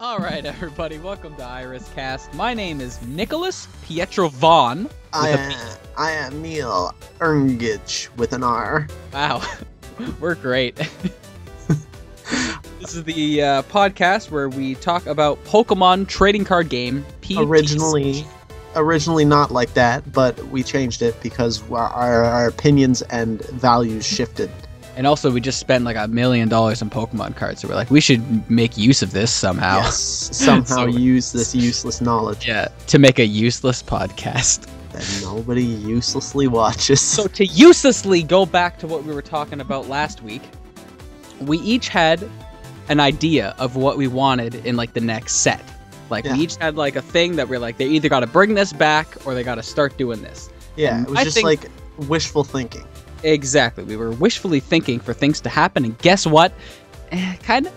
Alright everybody, welcome to Eyeruscast. My name is Nicholas Pietro Vaughn. I am Neal Erngich with an R. Wow, we're great. This is the podcast where we talk about Pokemon trading card game PTC. Originally not like that, but we changed it because our opinions and values shifted. And also we just spent like $1 million on Pokemon cards, so we're like, we should make use of this somehow. Yes, somehow use this useless knowledge. Yeah, to make a useless podcast. That nobody uselessly watches. So to uselessly go back to what we were talking about last week, we each had an idea of what we wanted in like the next set. Like we each had like a thing that we're like, they either got to bring this back or they got to start doing this. Yeah, and it was just like wishful thinking. Exactly. We were wishfully thinking for things to happen, and guess what? Kind of.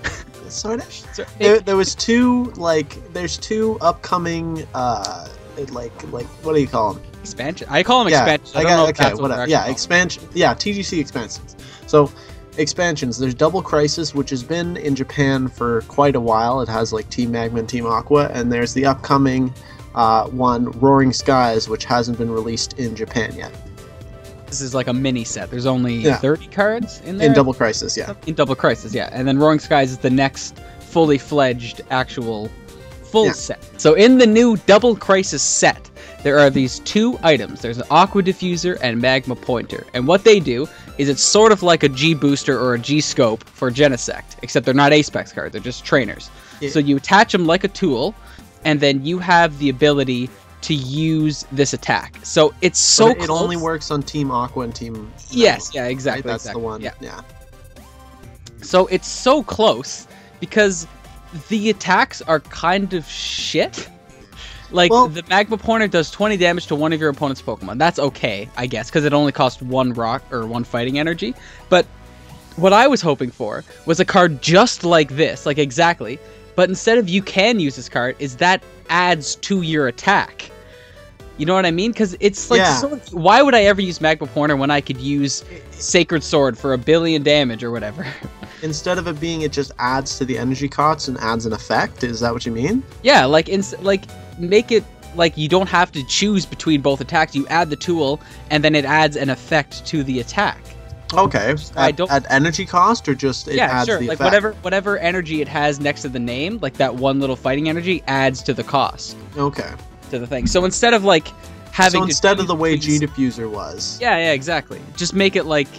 Sort of. There was there's two upcoming, what do you call them? Expansion. I call them expansions. Expansion. Yeah, TGC expansions. So, expansions. There's Double Crisis, which has been in Japan for quite a while. It has like Team Magma and Team Aqua, and there's the upcoming one, Roaring Skies, which hasn't been released in Japan yet. This is like a mini set. There's only 30 cards in there? In Double Crisis, yeah. In Double Crisis, yeah. And then Roaring Skies is the next fully fledged actual full set. So in the new Double Crisis set, there are these two items. There's an Aqua Diffuser and Magma Pointer. And what they do is it's sort of like a G Booster or a G Scope for Genesect, except they're not Apex cards, they're just trainers. Yeah. So you attach them like a tool, and then you have the ability to use this attack. So it's so it only works on Team Aqua and Team Magma. Yes, yeah, exactly. Right? That's the one. Yeah. So it's so close because the attacks are kind of shit. Like, the Magma Pointer does 20 damage to one of your opponent's Pokemon. That's okay, I guess, because it only costs one rock or one fighting energy. But what I was hoping for was a card just like this, like exactly. But instead of you can use this card, is that adds to your attack. You know what I mean? Because it's like, why would I ever use Magma Pointer when I could use Sacred Sword for 1 billion damage or whatever? Instead of it being, it just adds to the energy cost and adds an effect? Is that what you mean? Yeah, like make it like you don't have to choose between both attacks. You add the tool, and then it adds an effect to the attack. Okay. At energy cost, or just it adds the like effect? whatever energy it has next to the name, like that one little fighting energy adds to the cost. Okay. To the thing. So instead of like having instead of the way G Diffuser was. Yeah, exactly. Just make it like,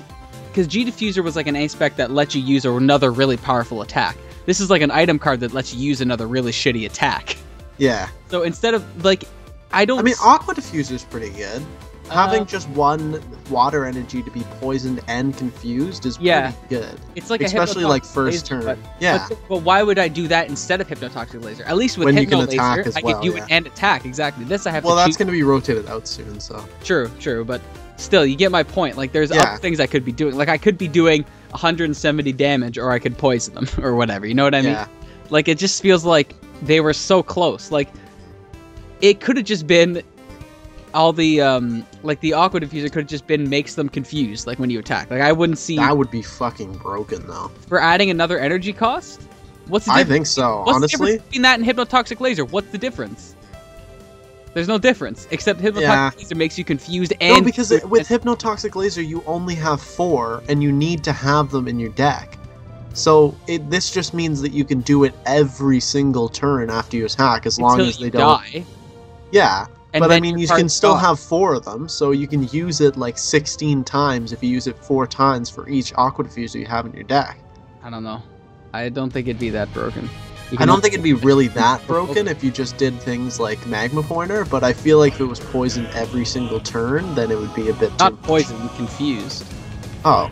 because G Diffuser was like an A-spec that lets you use another really powerful attack. This is like an item card that lets you use another really shitty attack. Yeah. So instead of like, I mean, Aqua Diffuser is pretty good. Having just one water energy to be poisoned and confused is pretty good. It's like especially like first turn. But why would I do that instead of Hypnotoxic Laser? At least with Hypno Laser, I could do it and attack. Exactly. This I have to choose. Well, that's going to be rotated out soon, so. True, but still, you get my point. Like, there's other things I could be doing. Like, I could be doing 170 damage, or I could poison them, or whatever. You know what I mean? Like, it just feels like they were so close. Like, it could have just been all the like the Aqua Diffuser could have just been makes them confused, like when you attack. Like, I wouldn't see that would be fucking broken though. For adding another energy cost? What's the difference? I think so. What's honestly, the difference between that and Hypnotoxic Laser? What's the difference? There's no difference except Hypnotoxic Laser makes you confused and no, because with Hypnotoxic Laser you only have 4 and you need to have them in your deck. So this just means that you can do it every single turn after you attack, as long as they don't die. Yeah. But I mean, you can still have 4 of them, so you can use it like 16 times if you use it 4 times for each Aqua Diffuser you have in your deck. I don't know. I don't think it'd be that broken. I don't think it'd be really that broken if you just did things like Magma Pointer, but I feel like if it was poisoned every single turn, then it would be a bit too Not poisoned, confused. Oh.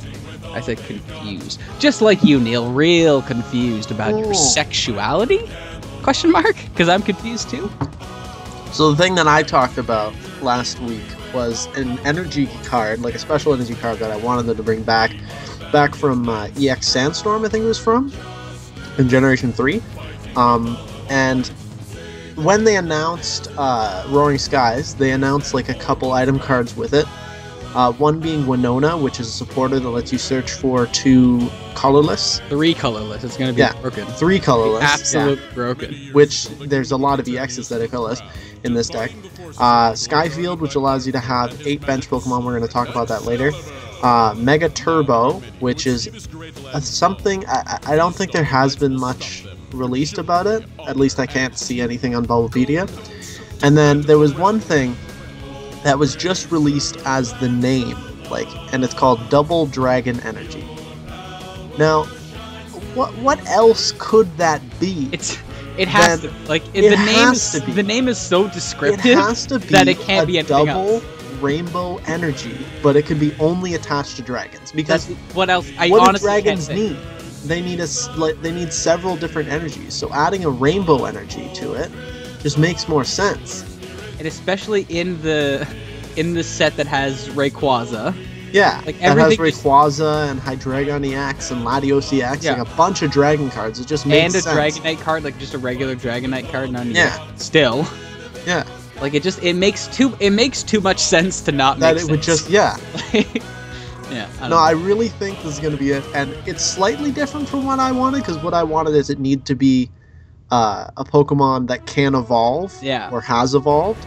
I said confused. Just like you, Neil. Real confused about your sexuality? Question mark? Because I'm confused too. So the thing that I talked about last week was an energy card, like a special energy card that I wanted them to bring back from EX Sandstorm, I think it was from, in Generation 3. And when they announced Roaring Skies, they announced like a couple item cards with it. One being Winona, which is a supporter that lets you search for 2 colorless. 3 colorless. It's going to be broken. 3 colorless. Absolutely broken. Which there's a lot of EXs that are colorless in this deck. Skyfield, which allows you to have 8 bench Pokemon. We're going to talk about that later. Mega Turbo, which is something I don't think there has been much released about it. At least I can't see anything on Bulbapedia. And then there was one thing that was just released as the name, and it's called Double Dragon Energy. Now, what else could that be? It has to, the name is so descriptive that it can't be anything else. Rainbow energy, but it can be only attached to dragons. Because what else? What do dragons need? They need several different energies. So adding a rainbow energy to it just makes more sense. And especially in the set that has Rayquaza. Yeah, that has Rayquaza and Hydreigon EX and Latios EX, a bunch of dragon cards. It just makes sense. And a Dragonite card, just a regular Dragonite card. Still. Yeah. It makes too much sense to not make sense. That it would just, I really think this is going to be it. And it's slightly different from what I wanted, because what I wanted is it need to be a Pokemon that can evolve or has evolved.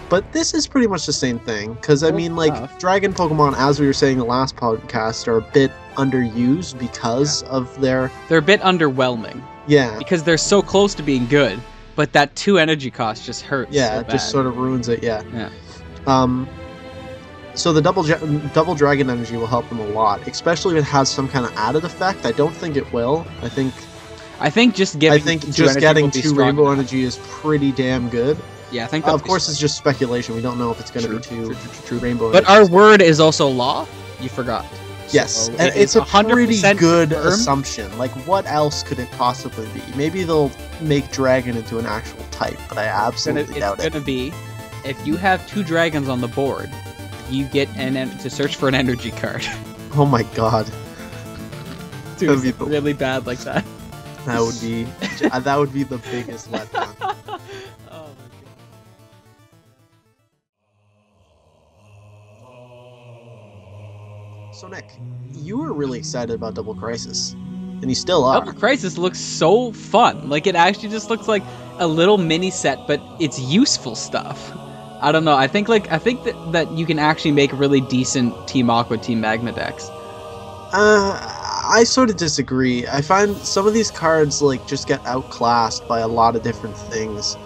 But this is pretty much the same thing, because, Dragon Pokemon, as we were saying in the last podcast, are a bit underused because of their... They're a bit underwhelming. Yeah. Because they're so close to being good, but that 2 energy cost just hurts. Yeah, it just sort of ruins it, yeah. So the double Dragon Energy will help them a lot, especially if it has some kind of added effect. I don't think it will. I think just getting 2 Rainbow Energy is pretty damn good. Yeah, I think of course it's just speculation. We don't know if it's going to be true Rainbow. But our word is also law. You forgot. Yes, and it's a pretty good assumption. What else could it possibly be? Maybe they'll make Dragon into an actual type, but I absolutely doubt it. It's going to be, if you have 2 dragons on the board, you get to search for an energy card. Oh my god. Dude, it's really bad like that. That would be the biggest letdown. So Nick, you were really excited about Double Crisis, and you still are. Double Crisis looks so fun. It actually just looks like a little mini set, but it's useful stuff. I don't know. I think that you can actually make really decent Team Aqua, Team Magma decks. I sort of disagree. I find some of these cards just get outclassed by a lot of different things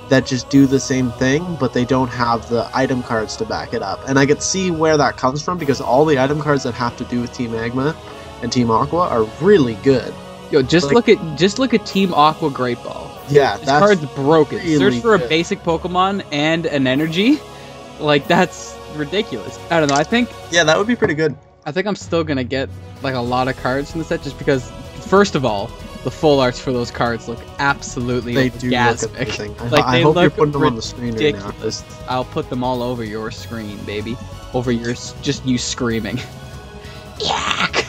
that just do the same thing, but they don't have the item cards to back it up. And I could see where that comes from, because all the item cards that have to do with Team Magma and Team Aqua are really good. Yo, look at Team Aqua Great Ball. Yeah, this card's broken. Really search for a basic Pokemon and an energy. That's ridiculous. I don't know. I think that would be pretty good. I think I'm still gonna get a lot of cards from the set, just because, first of all, the full arts for those cards look absolutely orgasmic. I hope you're putting them on the screen right now. I'll put them all over your screen, baby. Over yours, just you screaming. Yak!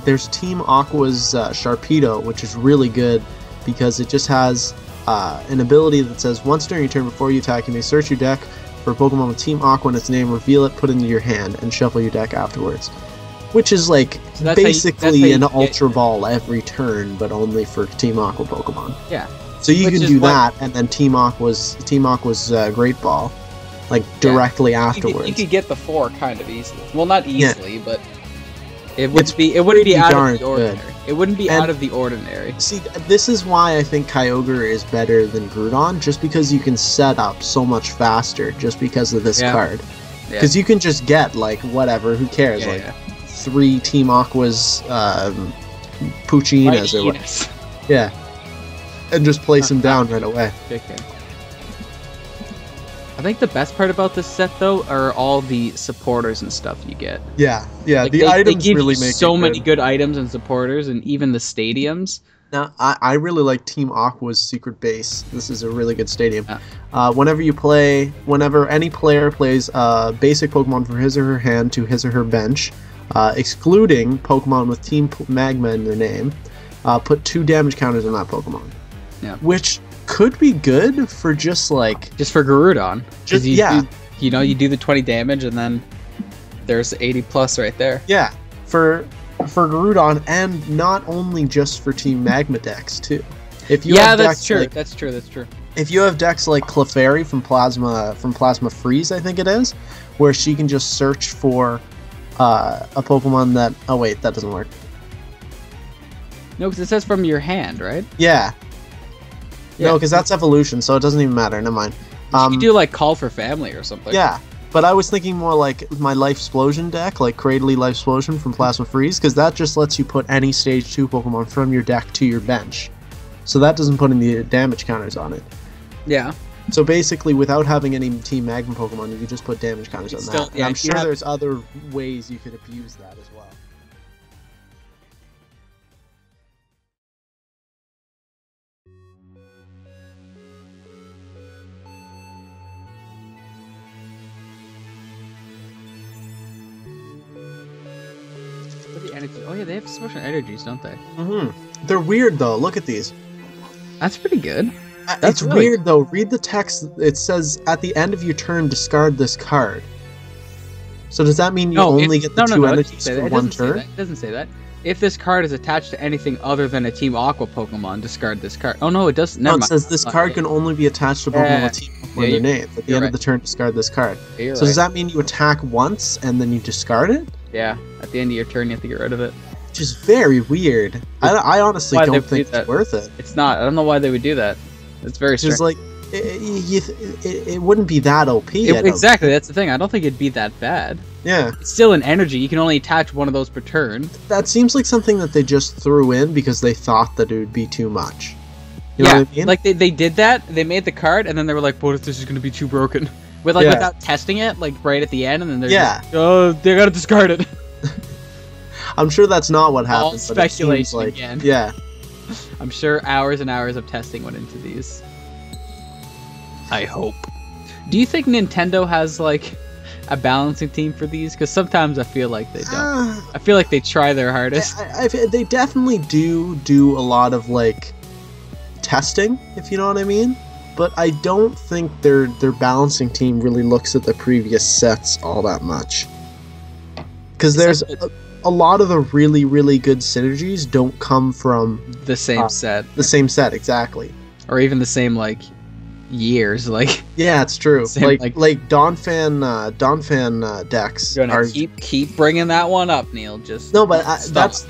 There's Team Aqua's Sharpedo, which is really good because it just has an ability that says, once during your turn before you attack, you may search your deck for a Pokemon with Team Aqua and its name, reveal it, put it into your hand, and shuffle your deck afterwards. Which is basically an Ultra Ball every turn, but only for Team Aqua Pokemon. Yeah. So you can do that, and then Team Aqua's Great Ball, directly afterwards. You could get the 4 kind of easily. Well, not easily, but it wouldn't be out of the ordinary. It wouldn't be out of the ordinary. See, this is why I think Kyogre is better than Groudon, just because you can set up so much faster, just because of this card. Because you can just get whatever, who cares? 3 Team Aqua's Puccinas or what? Yeah, and just place them down right away. I think the best part about this set, though, are all the supporters and stuff you get. Yeah, the items really make so many good items and supporters, and even the stadiums. Now, I really like Team Aqua's Secret Base. This is a really good stadium. Whenever any player plays a basic Pokemon from his or her hand to his or her bench, excluding Pokemon with Team Magma in their name, put 2 damage counters on that Pokemon. Yeah. Which could be good for just for Garudon. You do the 20 damage and then There's 80 plus right there. Yeah, for Groudon, and not only just for Team Magma decks too. If you have that's decks true. like, That's true. if you have decks like Clefairy from Plasma Freeze, I think it is, where she can just search for a Pokemon that... Oh wait, that doesn't work. No, because it says from your hand, right? Yeah. No, because that's evolution, so it doesn't even matter. Never mind. You could do like Call for Family or something. Yeah, but I was thinking more like my Life Explosion deck, like Cradily Life Explosion from Plasma Freeze, because that just lets you put any Stage 2 Pokemon from your deck to your bench. So that doesn't put any damage counters on it. Yeah. So basically, without having any Team Magma Pokemon, you could just put damage counters on that. And I'm sure there's other ways you could abuse that as well. The energy. Oh yeah, they have special energies, don't they? Mm-hmm. They're weird though. Look at these. That's pretty good. It's really weird though. Read the text. It says at the end of your turn, discard this card. So does that mean you only get the two energies for one turn? It doesn't say that. If this card is attached to anything other than a Team Aqua Pokemon, discard this card. Oh no, it doesn't. No, it says this card can only be attached to Pokemon with Team Aqua in their name. At the end of the turn, discard this card. So does that mean you attack once and then you discard it? Yeah, at the end of your turn, you have to get rid of it. Which is very weird. I honestly don't think it's worth it. It's not. I don't know why they would do that. It's very strange. It's like, it wouldn't be that OP. Exactly, that's the thing. I don't think it'd be that bad. Yeah. It's still an energy. You can only attach one of those per turn. That seems like something that they just threw in because they thought that it would be too much. You know what I mean? Like they did that. They made the card, and then they were like, what if this is going to be too broken? Without testing it, like right at the end, and then they're just, oh, they got to discard it. I'm sure that's not what happened. All speculation like, again. Yeah. I'm sure hours and hours of testing went into these. I hope. Do you think Nintendo has like a balancing team for these? Because sometimes I feel like they don't. I feel like they try their hardest. They definitely do a lot of like testing, if you know what I mean. But I don't think their balancing team really looks at the previous sets all that much. Because there's a lot of the really, really good synergies don't come from the same set. The same set, exactly. Or even the same like years, like. Yeah, it's true. Same, like Donphan decks. You're gonna keep bringing that one up, Neil. Just no, but that's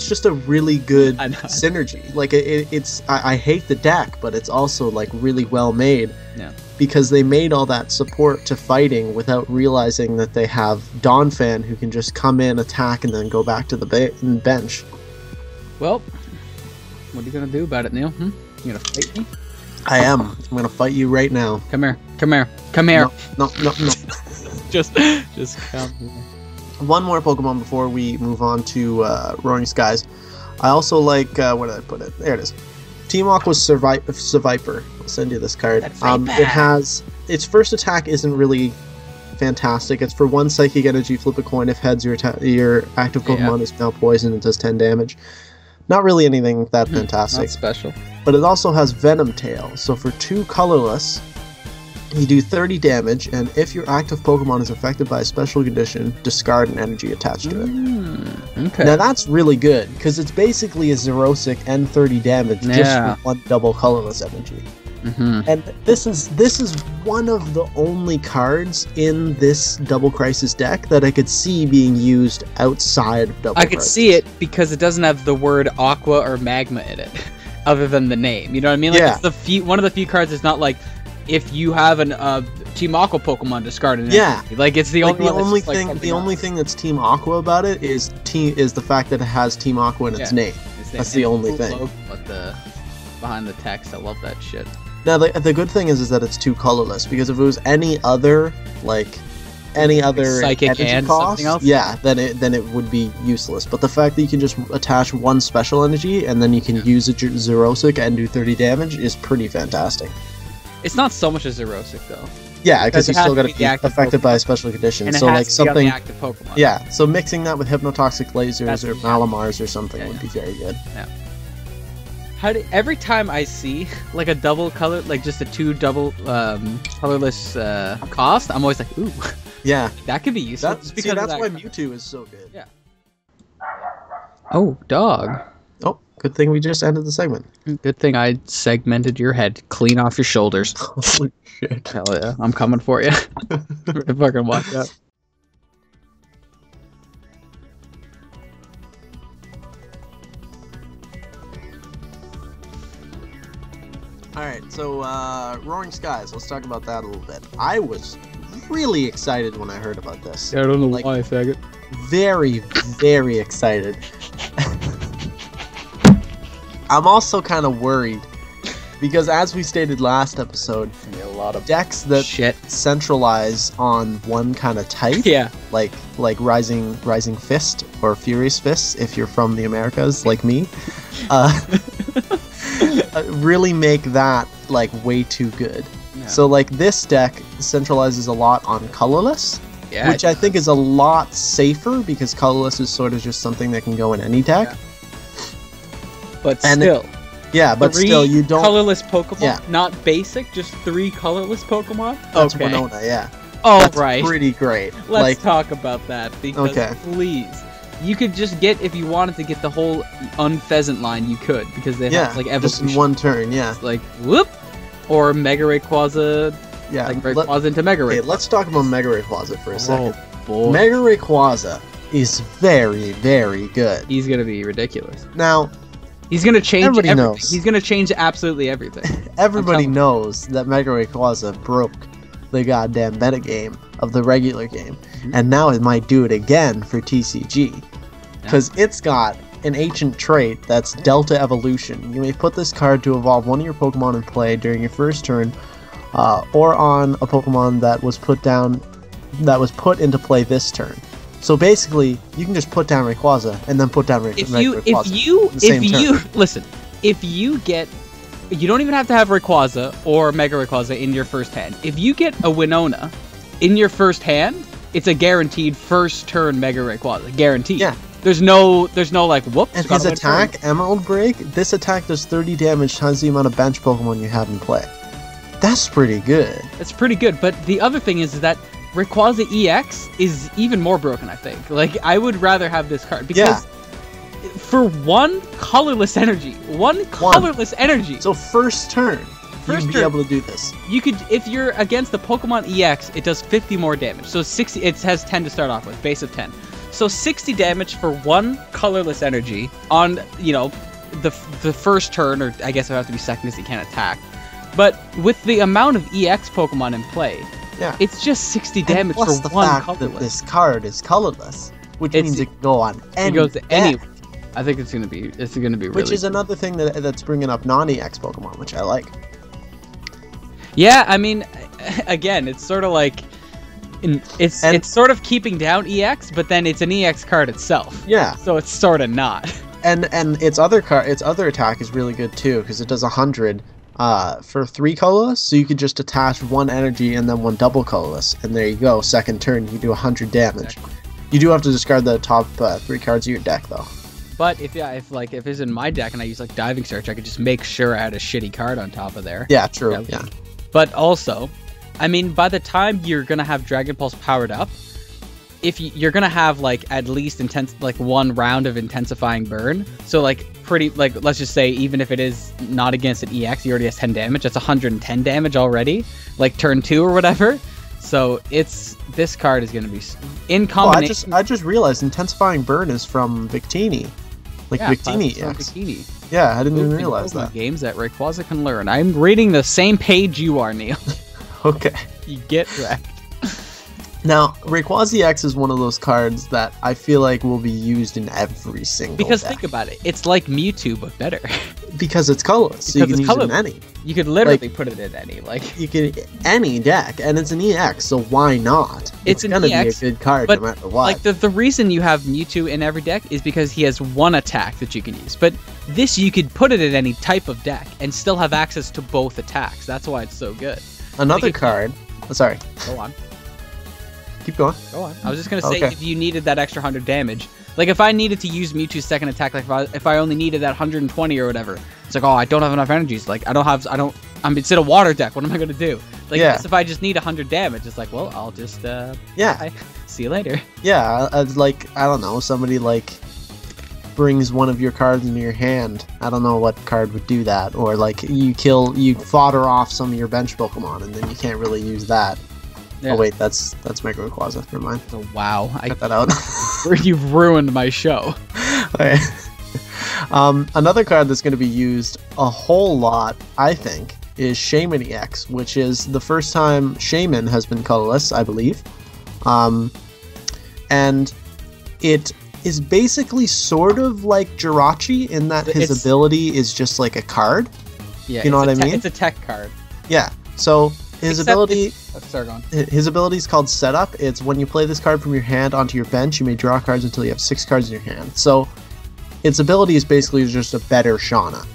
just a really good synergy. Like I hate the deck, but it's also like really well made. Yeah. Because they made all that support to fighting without realizing that they have Donphan who can just come in, attack, and then go back to the bench. Well, what are you gonna do about it, Neil? You gonna fight me? I am. I'm gonna fight you right now. Come here. Come here. Come here. No. just come here. One more Pokemon before we move on to Roaring Skies. I also like where did I put it? There it is. Team Aqua's Seviper. I'll send you this card. It has its first attack isn't really fantastic. It's for 1 Psychic Energy. Flip a coin. If heads, your active Pokemon is now poisoned and does 10 damage. Not really anything that fantastic. Not special. But it also has Venom Tail. So for 2 colorless, you do 30 damage, and if your active Pokemon is affected by a special condition, discard an energy attached to it. Okay. Now that's really good, because it's basically a Xerosic and 30 damage just with 1 double colorless energy. And this is one of the only cards in this Double Crisis deck that I could see being used outside of Double Crisis. I could see it because it doesn't have the word Aqua or Magma in it, other than the name. You know what I mean? Like it's one of the few cards that's not like, if you have an Team Aqua Pokemon, discard it. Yeah. Like it's the only the only thing that's Team Aqua about it is the fact that it has Team Aqua in its name. That's the only thing. But behind the text, I love that shit. Now the good thing is that it's 2 colorless, because if it was any other Psychic and cost, something else? then it would be useless. But the fact that you can just attach 1 special energy and then you can use a Xerosic and do 30 damage is pretty fantastic. It's not so much a Xerosic though. Yeah, because you still got to be affected by a special condition. So like something, active Pokemon. Yeah, so mixing that with Hypnotoxic Lasers or Malamars or something would be very good. Yeah. Every time I see like a double color, like just a 2 double colorless cost, I'm always like, ooh. Yeah. That could be useful. That's why Mewtwo is so good. Yeah. Oh, dog. Oh, good thing we just ended the segment. Good thing I segmented your head clean off your shoulders. Holy shit. Hell yeah, I'm coming for you. Fucking watch out. Alright, so Roaring Skies, let's talk about that a little bit. I was really excited when I heard about this. Yeah, I don't know why, faggot. Very, very excited. I'm also kind of worried because, as we stated last episode, a lot of decks that shit centralize on one kind of type, yeah, like Rising Fist or Furious Fist, if you're from the Americas like me, really make that like way too good. Yeah. So like this deck centralizes a lot on colorless. Yeah, which I think is a lot safer because colorless is sort of just something that can go in any deck. Yeah. But still. But still, you don't... colorless Pokemon? Yeah. Not basic, just 3 colorless Pokemon? That's Winona, yeah. Oh, that's right. Pretty great. Let's talk about that, because please. You could just get, if you wanted to get the whole Unpheasant line, you could, because they have, like, evolution. Just in one turn, yeah. Like, whoop! Or Mega Rayquaza... Yeah, like Rayquaza into Mega Rayquaza. Okay, let's talk about Mega Rayquaza for a second. Oh, boy. Mega Rayquaza is very, very good. He's gonna be ridiculous. Now, he's gonna change everybody everything. Knows. He's gonna change absolutely everything. Everybody knows that Mega Rayquaza broke the goddamn metagame of the regular game, and now it might do it again for TCG, because it's got an ancient trait that's Delta Evolution. You may put this card to evolve one of your Pokemon in play during your first turn, or on a Pokemon that was put into play this turn. So basically, you can just put down Rayquaza and then put down Rayquaza. If you get, you don't even have to have Rayquaza or Mega Rayquaza in your first hand. If you get a Winona in your first hand, it's a guaranteed first turn Mega Rayquaza. Guaranteed. Yeah. There's no like whoops. And his attack, Emerald Break, this attack does 30 damage times the amount of bench Pokemon you have in play. That's pretty good. It's pretty good, but the other thing is that Rayquaza EX is even more broken, I think. Like, I would rather have this card, because for one colorless energy, so first turn, you'd be able to do this. You could, if you're against the Pokemon EX, it does 50 more damage. So 60, it has 10 to start off with, base of 10. So 60 damage for one colorless energy on, you know, the first turn, or I guess it would have to be second because he can't attack. But with the amount of EX Pokemon in play, it's just 60 damage for the one fact colorless. That this card is colorless, which means it can go on any. It goes to any. I think it's gonna be really. Which is another thing that's bringing up non-EX Pokemon, which I like. Yeah, I mean, again, it's sort of like, it's sort of keeping down EX, but then it's an EX card itself. Yeah. So it's sort of not. And its other attack is really good too, because it does 100. For 3 colorless, so you could just attach 1 energy and then 1 double colorless, and there you go. Second turn, you do 100 damage. Exactly. You do have to discard the top 3 cards of your deck, though. But if it's in my deck and I use like Diving Search, I could just make sure I had a shitty card on top of there. Yeah, true. Yeah. But also, I mean, by the time you're gonna have Dragon Pulse powered up, if you're gonna have like at least 1 round of intensifying burn, so like let's just say, even if it is not against an EX, he already has 10 damage. That's 110 damage already, like turn 2 or whatever. So this card is gonna be in combination. I just realized intensifying burn is from Victini, Victini EX. Victini. Yeah, I didn't even realize that. Games that Rayquaza can learn. I'm reading the same page you are, Neil. Okay. You get wrecked. Now, Rayquaza EX is one of those cards that I feel like will be used in every single deck. Think about it. It's like Mewtwo, but better. Because it's colorless, so you can use it in any. You could literally put it in any. You can any deck, and it's an EX, so why not? It's gonna EX, be a good card no matter what. Like, the reason you have Mewtwo in every deck is because he has 1 attack that you can use. But this, you could put it in any type of deck and still have access to both attacks. That's why it's so good. Another card... sorry. Go on. Keep going. Go on. I was just gonna say, if you needed that extra 100 damage, like if I needed to use Mewtwo's second attack, like if I only needed that 120 or whatever, it's like, oh, I don't have enough energies. Like it's in a water deck. What am I gonna do? Like, if I just need 100 damage, it's like, well, I'll just, see you later. Yeah, like, I don't know, somebody, like, brings one of your cards into your hand. I don't know what card would do that. Or, like, you fodder off some of your bench Pokemon, and then you can't really use that. Yeah. Oh, wait, that's Mega Rayquaza. Never mind. Oh, wow. Cut that out. You've ruined my show. Okay. Another card that's going to be used a whole lot, I think, is Shaman EX, which is the first time Shaman has been colorless, I believe. And it is basically sort of like Jirachi in that his ability is just like a card. Yeah, you know what I mean? It's a tech card. Yeah. So his ability is called Setup. It's when you play this card from your hand onto your bench, you may draw cards until you have 6 cards in your hand. So its ability is basically just a better Shauna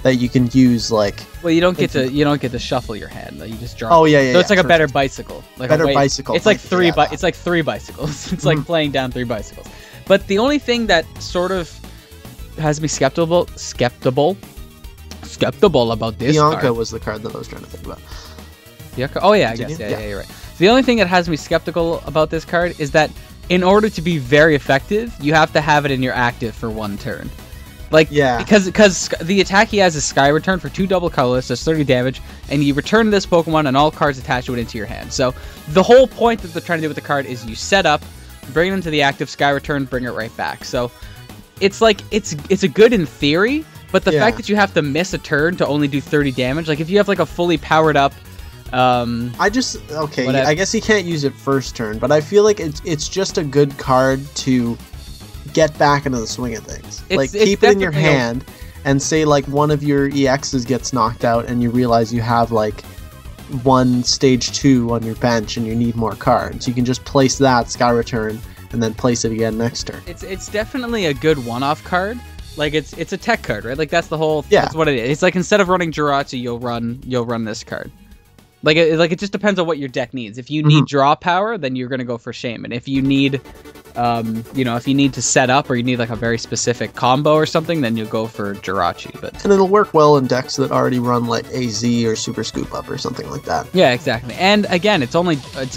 that you can use, like. Well, you don't get to shuffle your hand. Though. You just draw. Oh yeah. So it's like a better bicycle. Like better bicycle. It's like it's like 3 bicycles. It's like playing down 3 bicycles. But the only thing that sort of has me skeptical about this Bianca card. was the card that I was trying to think about. Bianca? Oh yeah, I guess. Yeah, you're right. The only thing that has me skeptical about this card is that in order to be very effective, you have to have it in your active for 1 turn. Like, because the attack he has is Sky Return for 2 double colorless, does 30 damage, and you return this Pokemon and all cards attached to it into your hand. So the whole point that they're trying to do with the card is you set up, bring it into the active, Sky Return, bring it right back. So it's like it's a good in theory, but the fact that you have to miss a turn to only do 30 damage, like if you have like a fully powered up. I guess he can't use it first turn, but I feel like it's just a good card to get back into the swing of things. Keep it in your hand, and say like one of your EXs gets knocked out, and you realize you have like one stage 2 on your bench, and you need more cards. You can just place that Sky Return, and then place it again next turn. It's definitely a good one-off card. Like it's a tech card, right? Like that's the whole. That's what it is. It's like instead of running Jirachi, you'll run this card. Like it just depends on what your deck needs. If you need draw power, then you're gonna go for Shaman. If you need, if you need to set up or you need like a very specific combo or something, then you'll go for Jirachi. And it'll work well in decks that already run like AZ or Super Scoop Up or something like that. Yeah, exactly. And again, it's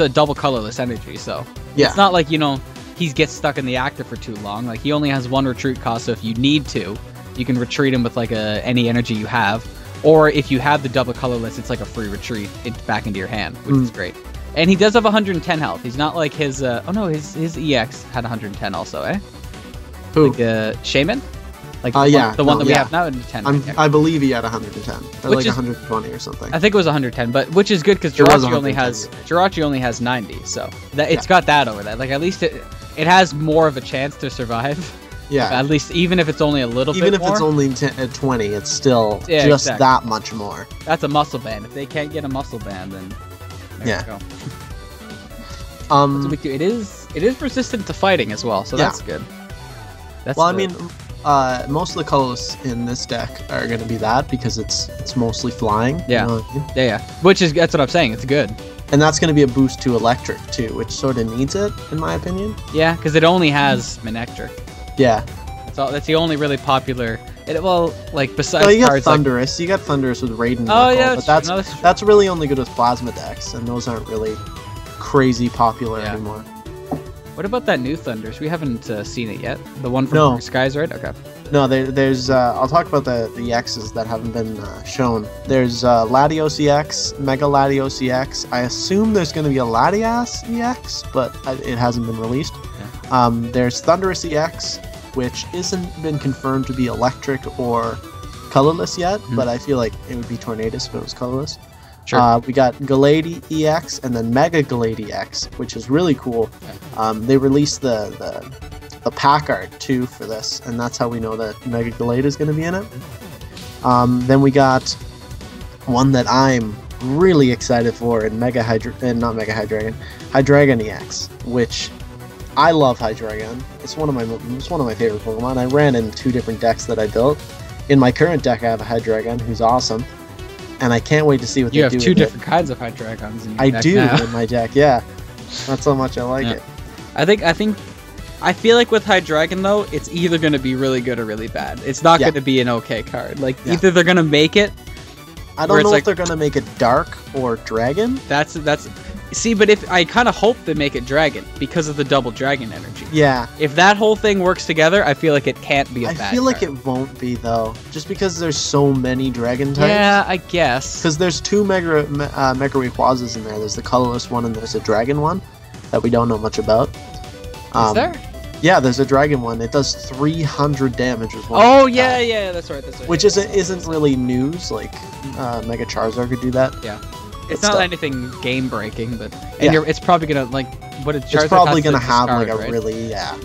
a double colorless energy, so it's not like he gets stuck in the active for too long. Like he only has 1 retreat cost, so if you need to, you can retreat him with like any energy you have. Or if you have the double colorless, it's like a free retreat back into your hand, which is great. And he does have 110 health. He's not like his... his EX had 110 also, eh? Who? Like Shaman? Like the one that we have now in 10. I believe he had 110. Or like 120 or something. I think it was 110, but which is good because Jirachi only has 90, so it's got that over that. Like at least it has more of a chance to survive. Yeah. At least even if it's only a little bit more. Even if it's only 20, it's still that much more. That's a muscle band. If they can't get a muscle band, then there you go. It is resistant to fighting as well, so that's good. I mean, most of the colors in this deck are going to be that because it's mostly flying. Yeah. You know what I mean? Yeah. That's what I'm saying. It's good. And that's going to be a boost to Electric too, which sort of needs it, in my opinion. Yeah, because it only has Manectric. Yeah. That's the only really popular. Besides you got cards Thundurus. You got Thundurus with Raiden. But that's really only good with Plasma decks, and those aren't really crazy popular anymore. What about that new Thundurus? We haven't seen it yet. The one from Skies, right? Okay. No, there's. I'll talk about the EXs that haven't been shown. There's Latios EX, Mega Latios EX. I assume there's going to be a Latias EX, but it hasn't been released. Yeah. There's Thundurus EX, which isn't been confirmed to be electric or colorless yet, but I feel like it would be Tornadus if it was colorless. Sure. We got Galady EX and then Mega Galady EX, which is really cool. They released the pack art too for this, and that's how we know that Mega Galady is going to be in it. Then we got one that I'm really excited for in Hydreigon EX, which I love Hydreigon. It's one of my favorite Pokemon. I ran in 2 different decks that I built. In my current deck, I have a Hydreigon who's awesome, and I can't wait to see what they do. You have 2 different kinds of Hydreigons in your deck now. In my deck. Yeah, that's how much I like it. I feel like with Hydreigon though, it's either going to be really good or really bad. It's not going to be an okay card. Either they're going to make it I don't know if they're gonna make it dark or dragon. That's see, but if I kind of hope they make it dragon because of the double dragon energy. Yeah. If that whole thing works together, I feel like it can't be a bad I feel like card. it won't be though, just because there's so many dragon types. Yeah, I guess. Because there's two Mega Rayquazas in there. There's the colorless one and there's a dragon one that we don't know much about. Is there? Yeah, there's a dragon one. It does 300 damage with one. Oh yeah, that's right. Which isn't really news. Like Mega Charizard could do that. Yeah. It's not anything game breaking, but it's probably gonna like what it. It's probably gonna have discard, like a right? really yeah.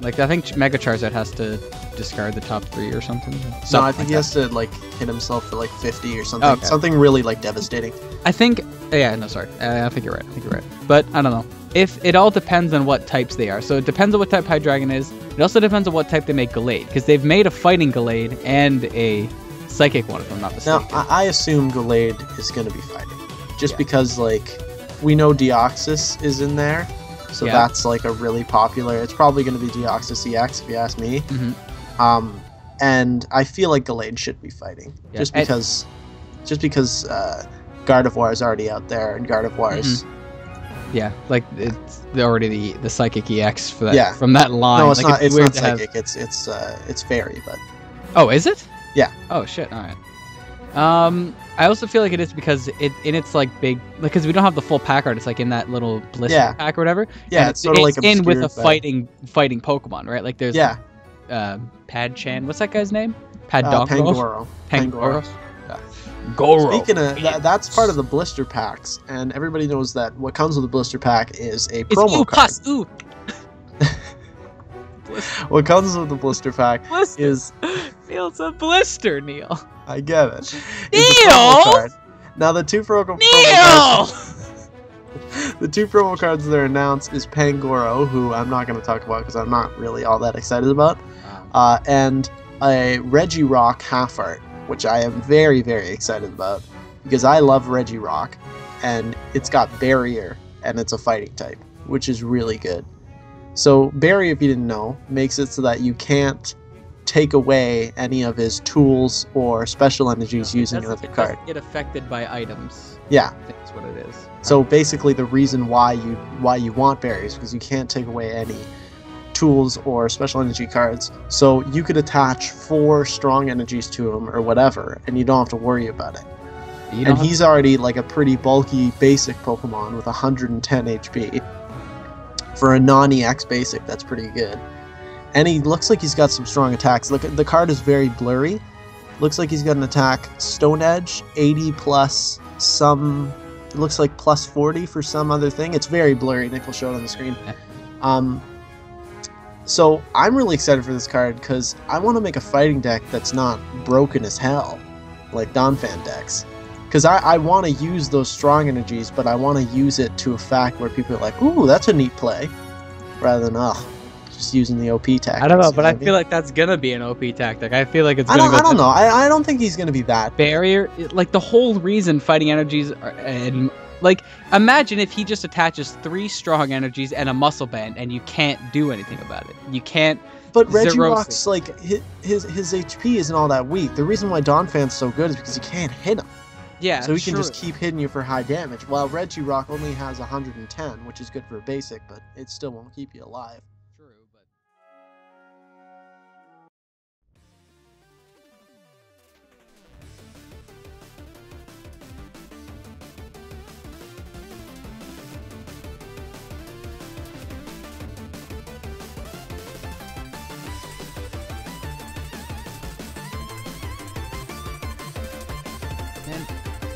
Like I think Mega Charizard has to discard the top 3 or something. No, I think he has to like hit himself for like 50 or something. Okay. Something really like devastating. I think. Yeah, no, sorry. I think you're right. But I don't know. If it all depends on what types they are. So it depends on what type Hydreigon is. It also depends on what type they make Gallade, because they've made a fighting Gallade and a psychic one, if I'm not mistaken. Now I assume Gallade is going to be fighting, just because like we know Deoxys is in there, so that's like a really popular. It's probably going to be Deoxys EX if you ask me. And I feel like Gallade should be fighting, just because Gardevoir is already out there, and Gardevoir is. Yeah, like it's already the psychic EX for that from that line. No, it's like, not. It's not psychic. It's fairy, but. Oh, is it? Yeah. Oh shit! All right. I also feel like it is because it's like big, because we don't have the full pack art. It's like in that little blister pack or whatever. Yeah, and it's sort of like in with a fighting Pokemon, right? Like there's Padchan. What's that guy's name? Pangoro. Pangoro. Goro. Speaking of that's part of the blister packs, and everybody knows that what comes with the blister pack is a promo card. What comes with the blister pack is Neil's a blister, Neil. I get it. Neil. Now the two promo cards. The two promo cards that are announced is Pangoro, who I'm not going to talk about because I'm not really all that excited about, and a Regirock half art, which I am very, very excited about because I love Regirock, and it's got Barrier, and it's a fighting type, which is really good. So Barrier, if you didn't know, makes it so that you can't take away any of his tools or special energies using another card. Get affected by items. Yeah, that's what it is. So basically, the reason why you want Barrier is because you can't take away any tools or special energy cards, so you could attach 4 strong energies to him or whatever, and you don't have to worry about it. And he's already like a pretty bulky basic Pokemon with 110 HP. For a non-EX basic, that's pretty good. And he looks like he's got some strong attacks. Look, the card is very blurry. Looks like he's got an attack Stone Edge, 80 plus some. It looks like plus 40 for some other thing. It's very blurry. Nick will show it on the screen. So I'm really excited for this card because I want to make a fighting deck that's not broken as hell, like Donphan decks. Because I want to use those strong energies, but I want to use it to a fact where people are like, ooh, that's a neat play, rather than, just using the OP tactic. I don't know, but I feel like that's going to be an OP tactic. I feel like it's going to go... I don't know. I don't think he's going to be that. Barrier, like the whole reason fighting energies are... And, like, imagine if he just attaches 3 strong energies and a muscle band, and you can't do anything about it. You can't... But Regirock's, like, his HP isn't all that weak. The reason why Donphan's so good is because you can't hit him. Yeah, so he can just keep hitting you for high damage, while Regirock only has 110, which is good for a basic, but it still won't keep you alive. True, but...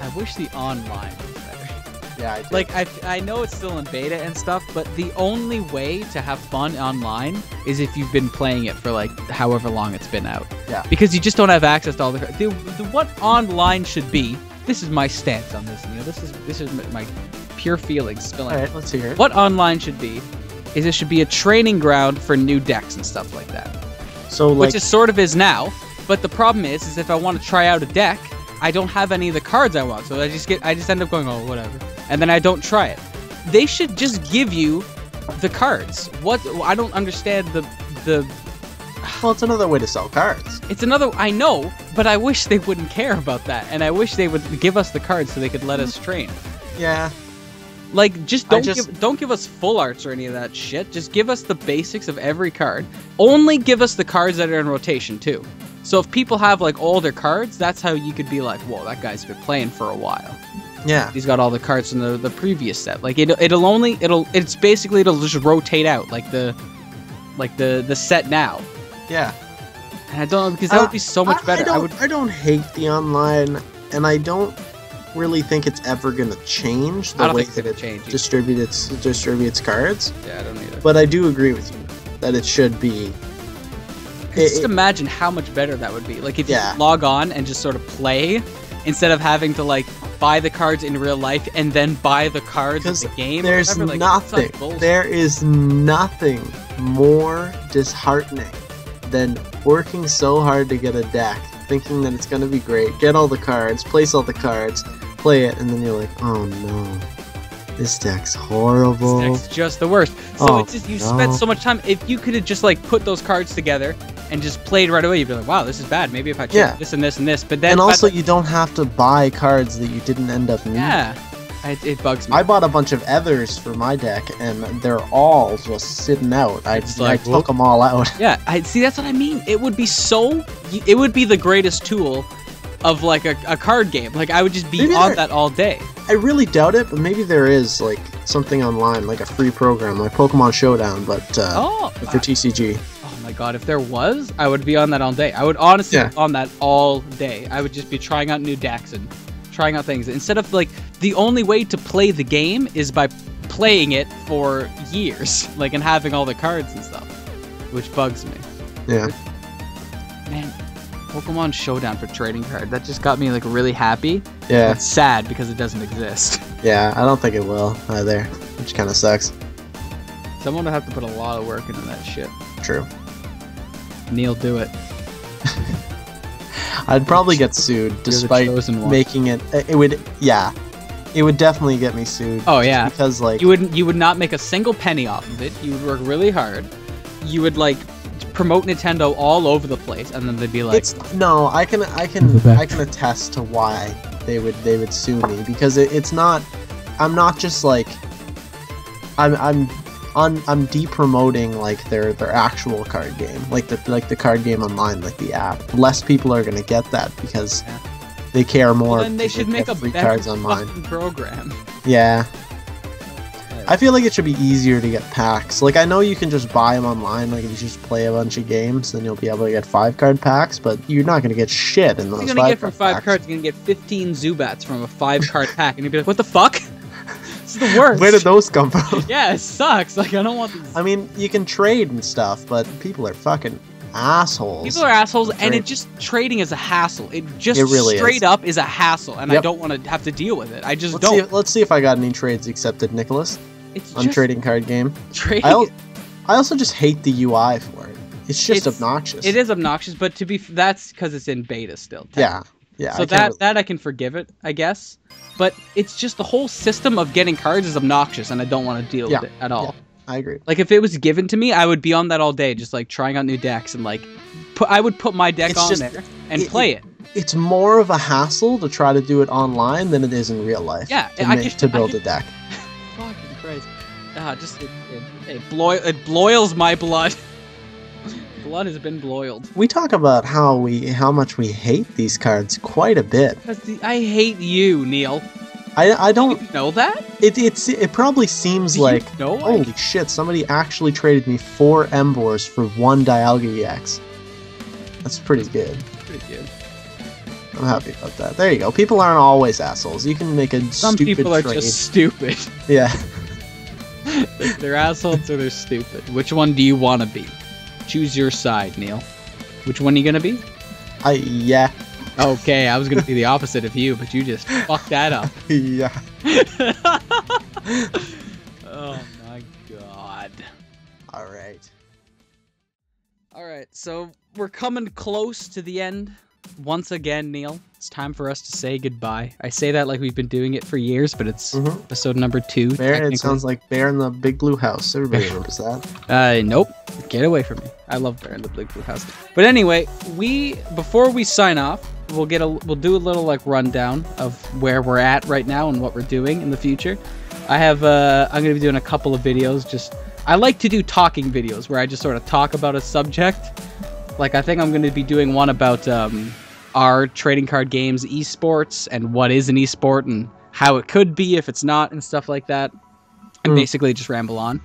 I wish the online was better. Yeah, I do. Like, I know it's still in beta and stuff, but the only way to have fun online is if you've been playing it for, like, however long it's been out. Yeah. Because you just don't have access to all the... What online should be... This is my stance on this, Neil. This is my pure feelings spilling. Alright, let's hear it. What online should be is it should be a training ground for new decks and stuff like that. So, like... Which it sort of is now, but the problem is if I want to try out a deck... I don't have any of the cards I want, so I just end up going, oh, whatever, and then I don't try it. They should just give you the cards. I don't understand the Well, it's another way to sell cards. It's another. I know, but I wish they wouldn't care about that, and I wish they would give us the cards so they could let us train. Yeah. Like, just don't give us full arts or any of that shit. Just give us the basics of every card. Only give us the cards that are in rotation too. So if people have like all their cards, that's how you could be like, whoa, that guy's been playing for a while. Yeah. He's got all the cards from the previous set. Like it'll just rotate out like the set now. Yeah. And I don't know, because that would be so much better. I don't hate the online, and I don't really think it's ever gonna change the way that it distributes cards. Yeah, I don't either. But I do agree with you that it should be. Just imagine how much better that would be. Like if you log on and just sort of play, instead of having to like buy the cards in real life and then buy the cards in the game. There's nothing. There is nothing more disheartening than working so hard to get a deck, thinking that it's gonna be great, get all the cards, place all the cards, play it, and then you're like, oh no, this deck's horrible. This deck's just the worst. So it's just, you spent so much time. If you could have just like put those cards together and just played right away, you'd be like, wow, this is bad. Maybe if I change this and this and this. But then, and also you don't have to buy cards that you didn't end up needing. Yeah, it bugs me. I bought a bunch of Eyerus for my deck, and they're all just sitting out. I took them all out. Yeah, see, that's what I mean. It would be the greatest tool of like a card game. Like I would just be on that all day. I really doubt it, but maybe there is like something online, like a free program, like Pokemon Showdown, but for TCG. Oh my god, if there was, I would be on that all day. I would honestly be on that all day. I would just be trying out new decks and trying out things. Instead of like, the only way to play the game is by playing it for years, like, and having all the cards and stuff, which bugs me. Yeah. Man, Pokemon Showdown for trading card, that just got me like really happy. Yeah. It's sad because it doesn't exist. Yeah, I don't think it will either, which kind of sucks. Someone would have to put a lot of work into that shit. True. Neil, do it. I'd probably get sued despite making it. It would definitely get me sued. Oh yeah, because like you would not make a single penny off of it. You would work really hard. You would like promote Nintendo all over the place, and then they'd be like, I can attest to why they would sue me, because it's not. I'm not just like I'm de-promoting like their actual card game, like the card game online, like the app. Less people are gonna get that because they care more. Well, then they should make a free better cards online program. Yeah. I feel like it should be easier to get packs. Like, I know you can just buy them online, like if you just play a bunch of games, then you'll be able to get 5-card packs, but you're not gonna get shit in those 5-card packs. You're gonna get from 5 cards, you're gonna get 15 Zubats from a 5-card pack, and you'll be like, what the fuck? This is the worst. Where did those come from? Yeah, it sucks. Like, I don't want these. I mean, you can trade and stuff, but people are fucking assholes. People are assholes, and it just, trading is a hassle. It really straight up is a hassle, and I don't want to have to deal with it. I just don't. Let's see if I got any trades accepted, Nicholas. On trading card game. Trading. I also just hate the UI for it. It's just obnoxious. It is obnoxious, but that's because it's in beta still. Yeah. So that I can forgive it, I guess. But it's just the whole system of getting cards is obnoxious, and I don't want to deal with it at all. Yeah, I agree. Like, if it was given to me, I would be on that all day, just like trying out new decks, and like, I would put my deck there and play it. It's more of a hassle to try to do it online than it is in real life. Yeah, to build a deck. Fucking Christ! It bloils my blood. Blood has been bloiled. We talk about how much we hate these cards quite a bit. I hate you, Neil. I don't you know that. It probably seems like holy shit! Somebody actually traded me 4 Embors for 1 Dialga EX. That's pretty good. Pretty good. I'm happy about that. There you go. People aren't always assholes. You can make a Some stupid people are trade. just stupid. Yeah. They're assholes or they're stupid. Which one do you want to be? Choose your side, Neil. Which one are you gonna be? Yeah. Okay, I was gonna be the opposite of you, but you just fucked that up. Yeah. Oh my god. Alright, so we're coming close to the end. Once again, Neil, it's time for us to say goodbye. I say that like we've been doing it for years, but it's episode number 2. Bear, it sounds like Bear in the Big Blue House. Everybody remembers that. Nope. Get away from me. I love Bear in the Big Blue House. But anyway, before we sign off, we'll do a little like rundown of where we're at right now and what we're doing in the future. I'm going to be doing a couple of videos. I like to do talking videos where I just sort of talk about a subject. Like I think I'm going to be doing one about our trading card games esports and what is an esport and how it could be if it's not and stuff like that. And basically just ramble on.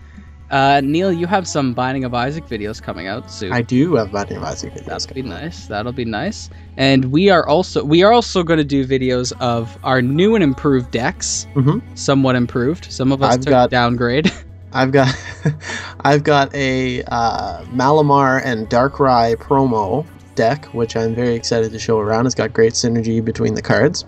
Neal, you have some Binding of Isaac videos coming out soon. I do have Binding of Isaac videos. That'll be nice. And we are also going to do videos of our new and improved decks. Somewhat improved. Some of us took downgrade. I've got a Malamar and Darkrai promo deck, which I'm very excited to show around. It's got great synergy between the cards,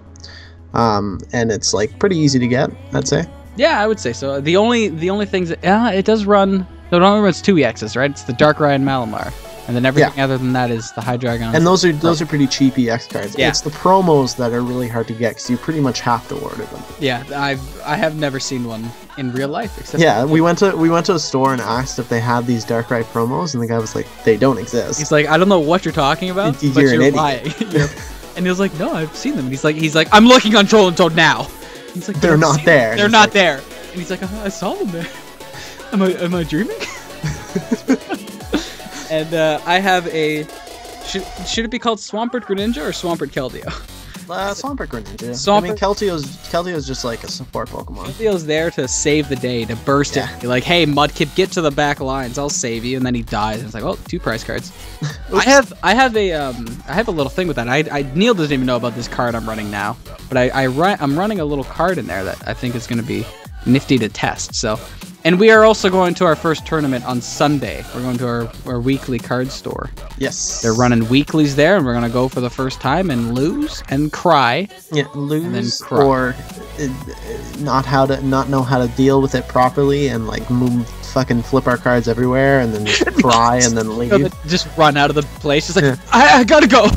and it's like pretty easy to get, I'd say. Yeah, I would say so. The only things that it does run. No, it only runs 2 EXs, right? It's the Darkrai and Malamar, and then everything other than that is the Hydreigon. And those are pretty cheap EX cards. Yeah. It's the promos that are really hard to get because you pretty much have to order them. Yeah, I have never seen one in real life. Except we went to a store and asked if they had these Darkrai promos, and the guy was like, "They don't exist." He's like, "I don't know what you're talking about, but you're lying." And he was like, "No, I've seen them." And he's like, "I'm looking on Troll and Toad now." He's like, "They're not there." They're not there. And he's like, "I saw them there. Am I dreaming?" And I have a. Should it be called Swampert Greninja or Swampert Keldeo? Swampert Greninja. I mean, Kelteo's just like a support Pokemon. Keldio's there to save the day, to burst it. You're like, "Hey, Mudkip, get to the back lines. I'll save you." And then he dies. And it's like, "Oh, 2 prize cards." I have a little thing with that. Neal doesn't even know about this card I'm running now, but I'm running a little card in there that I think is going to be nifty to test. So. And we are also going to our first tournament on Sunday. We're going to our weekly card store. Yes. They're running weeklies there, and we're going to go for the first time and lose and cry. Yeah, lose and then cry. Or not know how to deal with it properly and like fucking flip our cards everywhere and then just cry and then leave. Just run out of the place. Just like, I gotta go.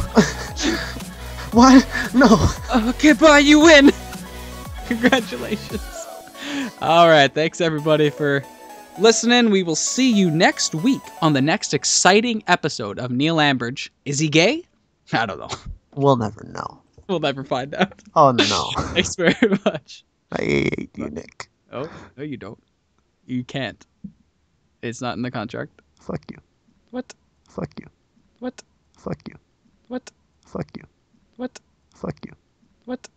What? No. Okay, bye, you win. Congratulations. All right, thanks everybody for listening. We will see you next week on the next exciting episode of Neal Ambridge. Is he gay? I don't know. We'll never know. We'll never find out. Oh, no. Thanks very much. I hate you, Nick. Oh, no you don't. You can't. It's not in the contract. Fuck you. What? Fuck you. What? Fuck you. What? Fuck you. What? Fuck you. What?